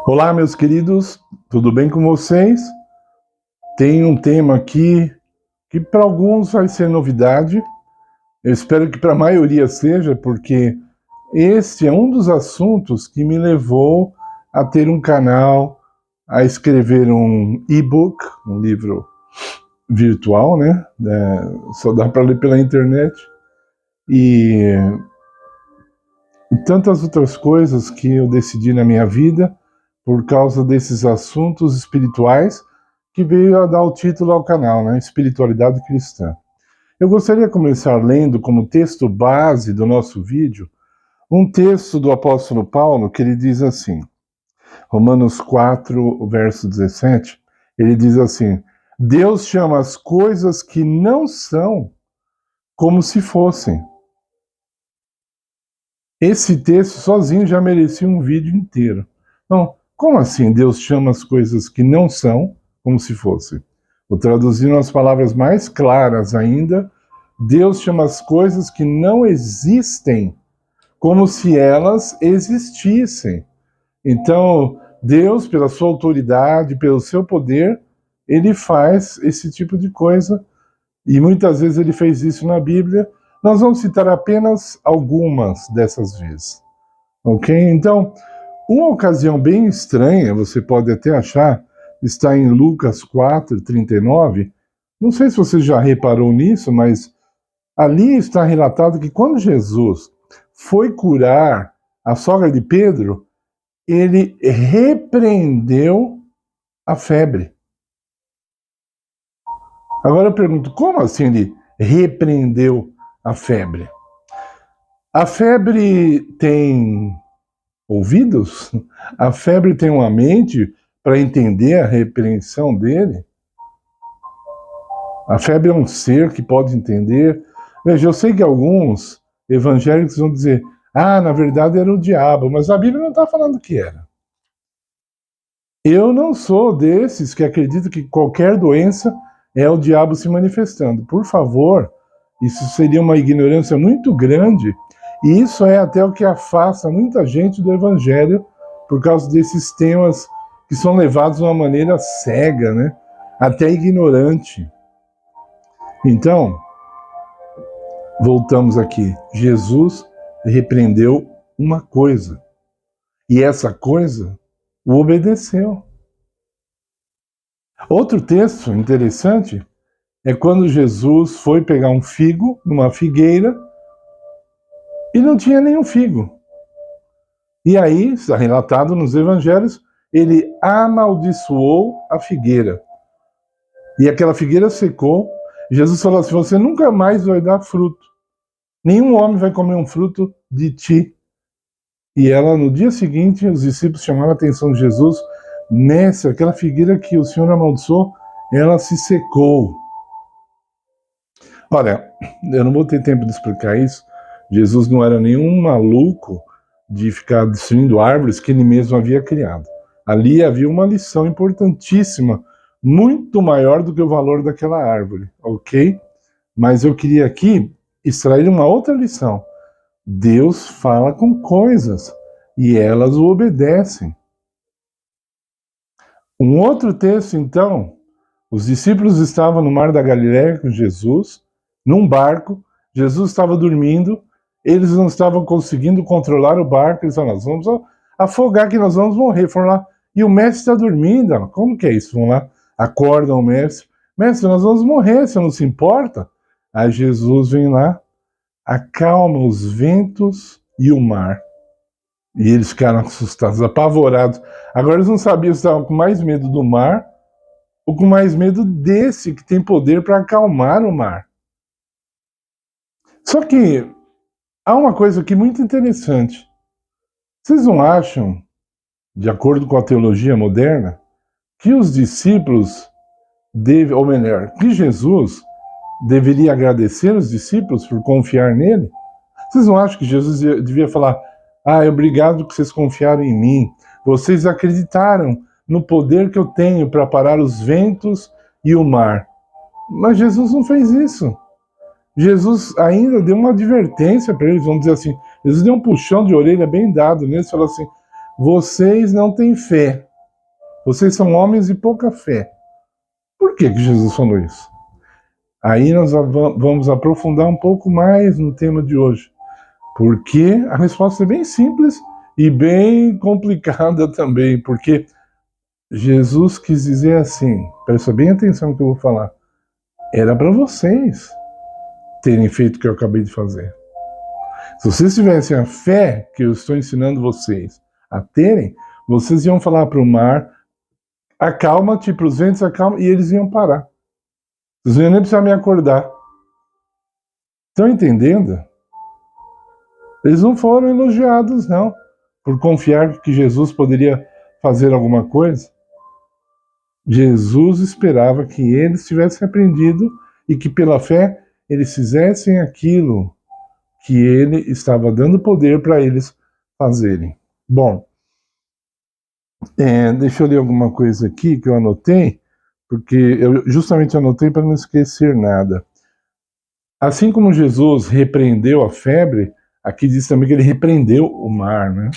Olá, meus queridos, tudo bem com vocês? Tem um tema aqui que para alguns vai ser novidade. Eu espero que para a maioria seja, porque esse é um dos assuntos que me levou a ter um canal, a escrever um e-book, um livro virtual, né? Só dá para ler pela internet. E tantas outras coisas que eu decidi na minha vida por causa desses assuntos espirituais que veio a dar o título ao canal, né? Espiritualidade Cristã. Eu gostaria de começar lendo como texto base do nosso vídeo um texto do apóstolo Paulo que ele diz assim, Romanos 4, verso 17, ele diz assim, Deus chama as coisas que não são como se fossem. Esse texto sozinho já merecia um vídeo inteiro. Então, como assim Deus chama as coisas que não são como se fossem? Vou traduzir nas palavras mais claras ainda. Deus chama as coisas que não existem como se elas existissem. Então, Deus, pela sua autoridade, pelo seu poder, ele faz esse tipo de coisa. E muitas vezes ele fez isso na Bíblia. Nós vamos citar apenas algumas dessas vezes. Ok? Então, uma ocasião bem estranha, você pode até achar, está em Lucas 4, 39. Não sei se você já reparou nisso, mas ali está relatado que quando Jesus foi curar a sogra de Pedro, ele repreendeu a febre. Agora eu pergunto, como assim ele repreendeu a febre? A febre tem ouvidos? A febre tem uma mente para entender a repreensão dele? A febre é um ser que pode entender. Veja, eu sei que alguns evangélicos vão dizer, na verdade era o diabo, mas a Bíblia não está falando que era. Eu não sou desses que acreditam que qualquer doença é o diabo se manifestando. Por favor, isso seria uma ignorância muito grande, e isso é até o que afasta muita gente do evangelho por causa desses temas que são levados de uma maneira cega, né? Até ignorante. Então, voltamos aqui. Jesus repreendeu uma coisa, e essa coisa o obedeceu. Outro texto interessante é quando Jesus foi pegar um figo numa figueira e não tinha nenhum figo. E aí, está relatado nos evangelhos, ele amaldiçoou a figueira. E aquela figueira secou. Jesus falou assim, você nunca mais vai dar fruto. Nenhum homem vai comer um fruto de ti. E ela, no dia seguinte, os discípulos chamaram a atenção de Jesus, mestre, aquela figueira que o Senhor amaldiçoou, ela se secou. Olha, eu não vou ter tempo de explicar isso. Jesus não era nenhum maluco de ficar destruindo árvores que ele mesmo havia criado. Ali havia uma lição importantíssima, muito maior do que o valor daquela árvore, ok? Mas eu queria aqui extrair uma outra lição. Deus fala com coisas e elas o obedecem. Um outro texto, então, os discípulos estavam no mar da Galileia com Jesus, num barco, Jesus estava dormindo, eles não estavam conseguindo controlar o barco, eles falaram, nós vamos afogar que nós vamos morrer. Foram lá, e o mestre está dormindo, como que é isso? Vão lá, acordam o mestre, mestre, nós vamos morrer, você não se importa? Aí Jesus vem lá, acalma os ventos e o mar. E eles ficaram assustados, apavorados. Agora eles não sabiam se estavam com mais medo do mar ou com mais medo desse que tem poder para acalmar o mar. Só que há uma coisa aqui muito interessante. Vocês não acham, de acordo com a teologia moderna, que os discípulos ou melhor, que Jesus deveria agradecer os discípulos por confiar nele? Vocês não acham que Jesus devia falar, obrigado que vocês confiaram em mim, vocês acreditaram no poder que eu tenho para parar os ventos e o mar? Mas Jesus não fez isso. Jesus ainda deu uma advertência para eles, vamos dizer assim, Jesus deu um puxão de orelha bem dado neles, falou assim, vocês não têm fé. Vocês são homens de pouca fé. Por que Jesus falou isso? Aí nós vamos aprofundar um pouco mais no tema de hoje. Porque a resposta é bem simples e bem complicada também. Porque Jesus quis dizer assim, presta bem atenção no que eu vou falar. Era para vocês terem feito o que eu acabei de fazer. Se vocês tivessem a fé que eu estou ensinando vocês a terem, vocês iam falar para o mar, acalma-te, para os ventos, acalma, e eles iam parar. Vocês não iam nem precisar me acordar. Estão entendendo? Eles não foram elogiados, não, por confiar que Jesus poderia fazer alguma coisa. Jesus esperava que eles tivessem aprendido e que pela fé eles fizessem aquilo que ele estava dando poder para eles fazerem. Bom, deixa eu ler alguma coisa aqui que eu anotei, porque eu justamente anotei para não esquecer nada. Assim como Jesus repreendeu a febre, aqui diz também que ele repreendeu o mar, né?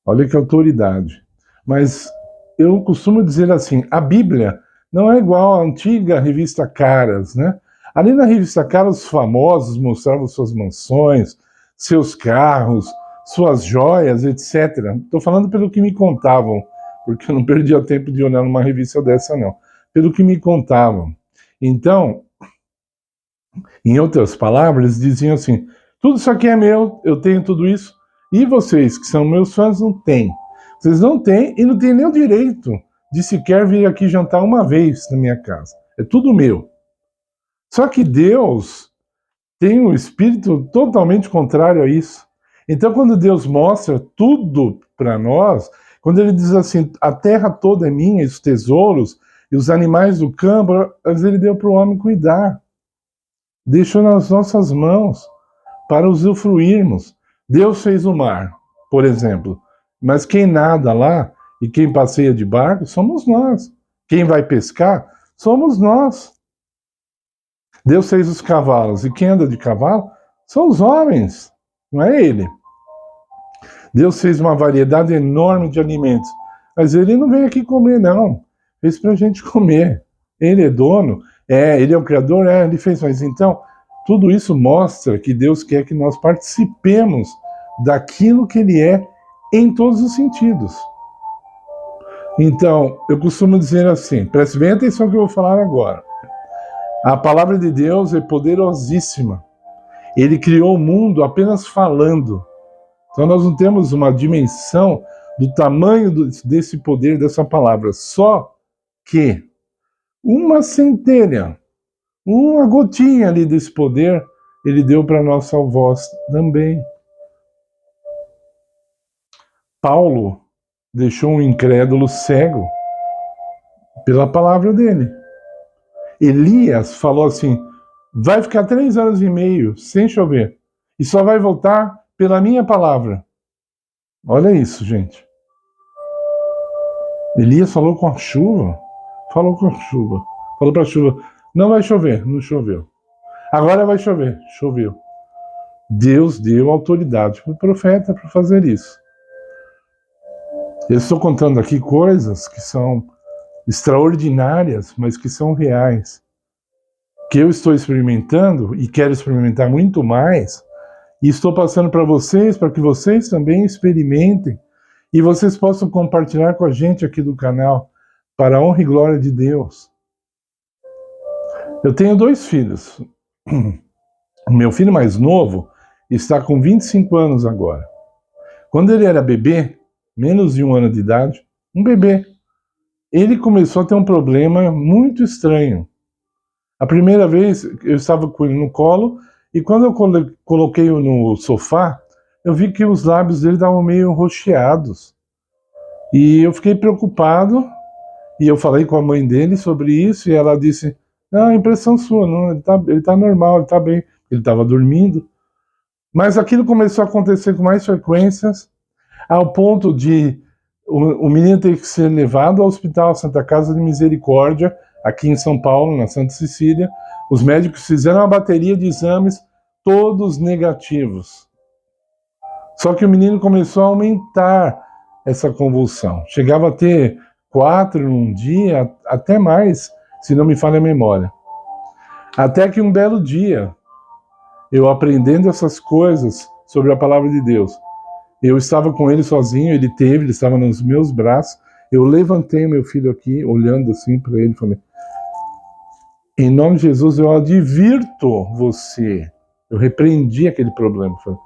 Olha que autoridade. Mas eu costumo dizer assim, a Bíblia não é igual à antiga revista Caras, né? Ali na revista Caras, os famosos mostravam suas mansões, seus carros, suas joias, etc. Estou falando pelo que me contavam, porque eu não perdia tempo de olhar numa revista dessa, não. Pelo que me contavam. Então, em outras palavras, eles diziam assim, tudo isso aqui é meu, eu tenho tudo isso, e vocês, que são meus fãs, não têm. Vocês não têm e não têm nem o direito de sequer vir aqui jantar uma vez na minha casa. É tudo meu. Só que Deus tem um espírito totalmente contrário a isso. Então, quando Deus mostra tudo para nós, quando ele diz assim, a terra toda é minha, os tesouros e os animais do campo, ele deu para o homem cuidar. Deixou nas nossas mãos para usufruirmos. Deus fez o mar, por exemplo, mas quem nada lá e quem passeia de barco somos nós. Quem vai pescar somos nós. Deus fez os cavalos, e quem anda de cavalo são os homens, não é ele. Deus fez uma variedade enorme de alimentos, mas ele não veio aqui comer, não. Fez para a gente comer. Ele é dono, ele é o criador, ele fez, mas então, tudo isso mostra que Deus quer que nós participemos daquilo que ele é em todos os sentidos. Então, eu costumo dizer assim, preste bem atenção no que eu vou falar agora. A palavra de Deus é poderosíssima. Ele criou o mundo apenas falando. Então nós não temos uma dimensão do tamanho desse poder, dessa palavra. Só que uma centelha, uma gotinha ali desse poder, ele deu para a nossa voz também. Paulo deixou um incrédulo cego pela palavra dele. Elias falou assim, vai ficar 3 anos e meio sem chover e só vai voltar pela minha palavra. Olha isso, gente. Elias falou com a chuva, falou para a chuva, não vai chover, não choveu. Agora vai chover, choveu. Deus deu autoridade para o profeta para fazer isso. Eu estou contando aqui coisas que são extraordinárias, mas que são reais, que eu estou experimentando e quero experimentar muito mais, e estou passando para vocês, para que vocês também experimentem, e vocês possam compartilhar com a gente aqui do canal, para a honra e glória de Deus. Eu tenho 2 filhos. O meu filho mais novo está com 25 anos agora. Quando ele era bebê, menos de 1 ano de idade, um bebê, ele começou a ter um problema muito estranho. A primeira vez eu estava com ele no colo e quando eu coloquei-o no sofá, eu vi que os lábios dele estavam meio roxeados. E eu fiquei preocupado e eu falei com a mãe dele sobre isso e ela disse, não, é impressão sua, não, ele tá normal, ele tá bem. Ele estava dormindo. Mas aquilo começou a acontecer com mais frequências, ao ponto de o menino ter que ser levado ao hospital Santa Casa de Misericórdia, aqui em São Paulo, na Santa Cecília. Os médicos fizeram uma bateria de exames, todos negativos. Só que o menino começou a aumentar essa convulsão. Chegava a ter 4 num dia, até mais, se não me falha a memória. Até que um belo dia, eu aprendendo essas coisas sobre a palavra de Deus, eu estava com ele sozinho, ele estava nos meus braços, eu levantei meu filho aqui, olhando assim para ele, falei, em nome de Jesus, eu advirto você. Eu repreendi aquele problema. Falei,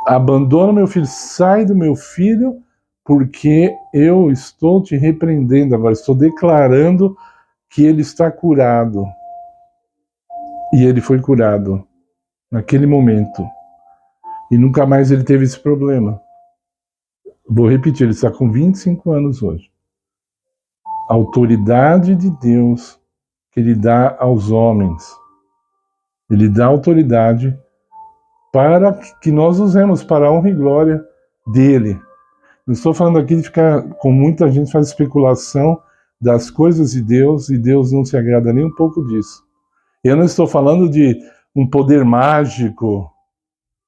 abandona meu filho, sai do meu filho, porque eu estou te repreendendo agora, estou declarando que ele está curado. E ele foi curado naquele momento. E nunca mais ele teve esse problema. Vou repetir, ele está com 25 anos hoje. A autoridade de Deus que ele dá aos homens. Ele dá autoridade para que nós usemos para a honra e glória dele. Não estou falando aqui de ficar com muita gente faz especulação das coisas de Deus e Deus não se agrada nem um pouco disso. Eu não estou falando de um poder mágico,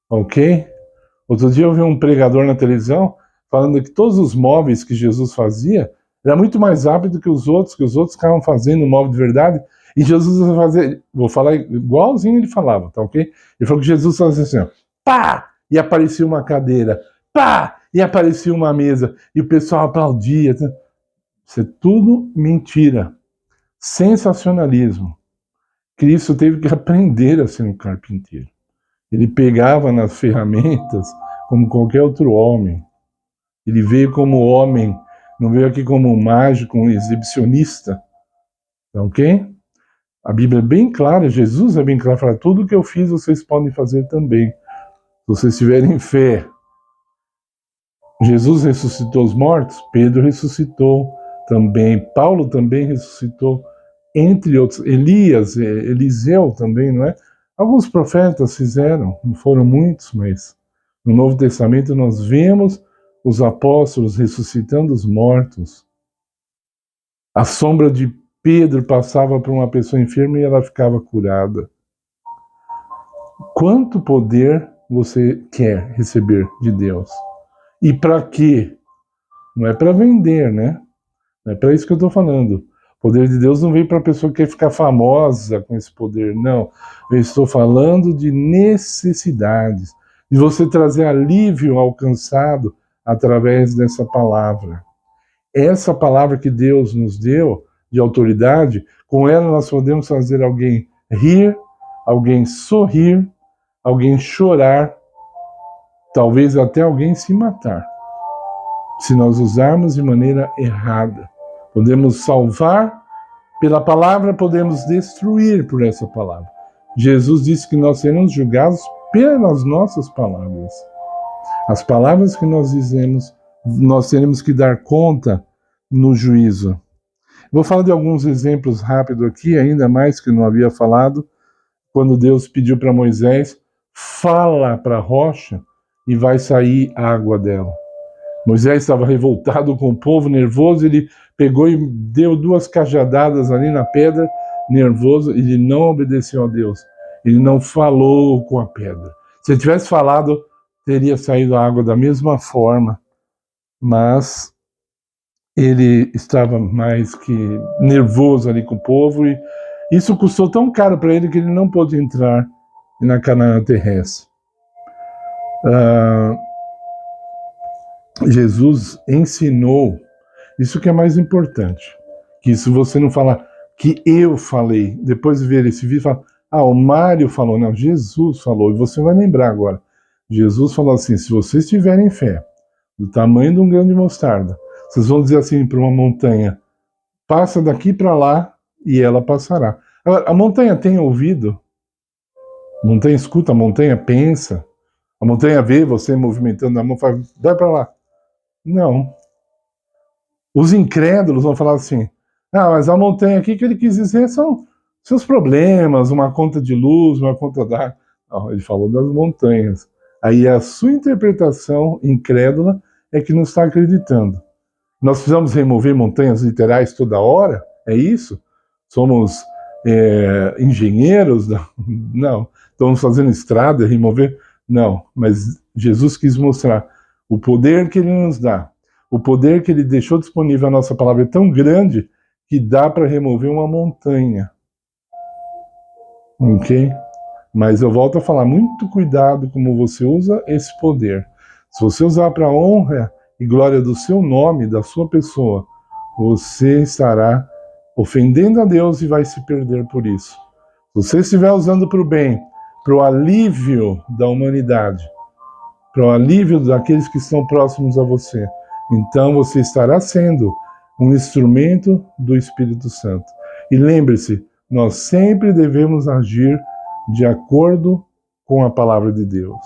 ok? Outro dia eu vi um pregador na televisão falando que todos os móveis que Jesus fazia era muito mais rápido que os outros ficavam fazendo um móvel de verdade, e Jesus ia fazer, vou falar igualzinho ele falava, tá ok? Ele falou que Jesus fazia assim, ó, pá! E aparecia uma cadeira, pá! E aparecia uma mesa, e o pessoal aplaudia. Isso é tudo mentira. Sensacionalismo. Cristo teve que aprender a ser um carpinteiro. Ele pegava nas ferramentas como qualquer outro homem. Ele veio como homem, não veio aqui como um mágico, um exibicionista. Ok? A Bíblia é bem clara, Jesus é bem claro, fala, tudo o que eu fiz vocês podem fazer também, se vocês tiverem fé. Jesus ressuscitou os mortos, Pedro ressuscitou também, Paulo também ressuscitou, entre outros, Elias, Eliseu também, não é? Alguns profetas fizeram, não foram muitos, mas no Novo Testamento nós vemos os apóstolos ressuscitando os mortos. A sombra de Pedro passava por uma pessoa enferma e ela ficava curada. Quanto poder você quer receber de Deus? E para quê? Não é para vender, né? Não é para isso que eu estou falando. O poder de Deus não vem para a pessoa que quer ficar famosa com esse poder, não. Eu estou falando de necessidades, de você trazer alívio alcançado através dessa palavra. Essa palavra que Deus nos deu, de autoridade, com ela nós podemos fazer alguém rir, alguém sorrir, alguém chorar, talvez até alguém se matar, se nós usarmos de maneira errada. Podemos salvar pela palavra, podemos destruir por essa palavra. Jesus disse que nós seremos julgados pelas nossas palavras. As palavras que nós dizemos, nós teremos que dar conta no juízo. Vou falar de alguns exemplos rápidos aqui, ainda mais que eu não havia falado, quando Deus pediu para Moisés, fala para a rocha e vai sair água dela. Moisés estava revoltado com o povo, nervoso, ele pegou e deu 2 cajadadas ali na pedra, nervoso, ele não obedeceu a Deus, ele não falou com a pedra. Se ele tivesse falado, teria saído a água da mesma forma, mas ele estava mais que nervoso ali com o povo, e isso custou tão caro para ele que ele não pôde entrar na Canaã terrestre. Jesus ensinou, isso que é mais importante, que isso você não fala que eu falei, depois de ver esse vídeo, fala, o Mário falou, não, Jesus falou, e você vai lembrar agora, Jesus falou assim, se vocês tiverem fé, do tamanho de um grão de mostarda, vocês vão dizer assim para uma montanha, passa daqui para lá, e ela passará. Agora, a montanha tem ouvido? A montanha escuta, a montanha pensa, a montanha vê você movimentando a mão, fala, vai para lá. Não. Os incrédulos vão falar assim, mas a montanha aqui que ele quis dizer são seus problemas, uma conta de luz, uma conta d'água. Não, ele falou das montanhas. Aí a sua interpretação incrédula é que não está acreditando. Nós precisamos remover montanhas literais toda hora? É isso? Somos engenheiros? Não. Estamos fazendo estrada, remover? Não. Mas Jesus quis mostrar o poder que ele nos dá, o poder que ele deixou disponível à nossa palavra é tão grande que dá para remover uma montanha. Ok? Mas eu volto a falar, muito cuidado como você usa esse poder. Se você usar para a honra e glória do seu nome, da sua pessoa, você estará ofendendo a Deus e vai se perder por isso. Se você estiver usando para o bem, para o alívio da humanidade, para o alívio daqueles que estão próximos a você, então você estará sendo um instrumento do Espírito Santo. E lembre-se, nós sempre devemos agir de acordo com a palavra de Deus.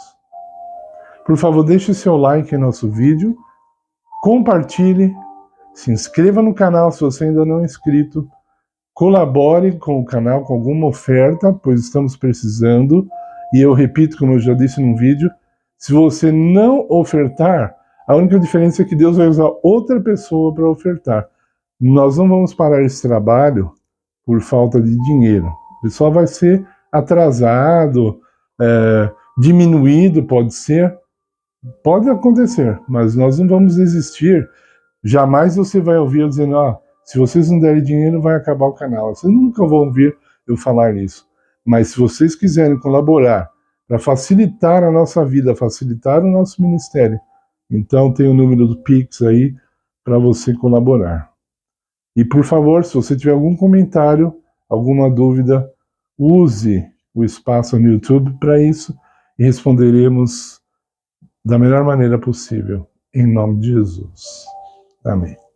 Por favor, deixe seu like em nosso vídeo, compartilhe, se inscreva no canal se você ainda não é inscrito, colabore com o canal com alguma oferta, pois estamos precisando, e eu repito, como eu já disse no vídeo, se você não ofertar, a única diferença é que Deus vai usar outra pessoa para ofertar. Nós não vamos parar esse trabalho por falta de dinheiro. Ele só vai ser atrasado, diminuído, pode ser, pode acontecer, mas nós não vamos desistir. Jamais você vai ouvir eu dizendo, se vocês não derem dinheiro, vai acabar o canal. Vocês nunca vão ouvir eu falar isso. Mas se vocês quiserem colaborar para facilitar a nossa vida, facilitar o nosso ministério, então tem o número do Pix aí para você colaborar. E por favor, se você tiver algum comentário, alguma dúvida, use o espaço no YouTube para isso e responderemos da melhor maneira possível. Em nome de Jesus. Amém.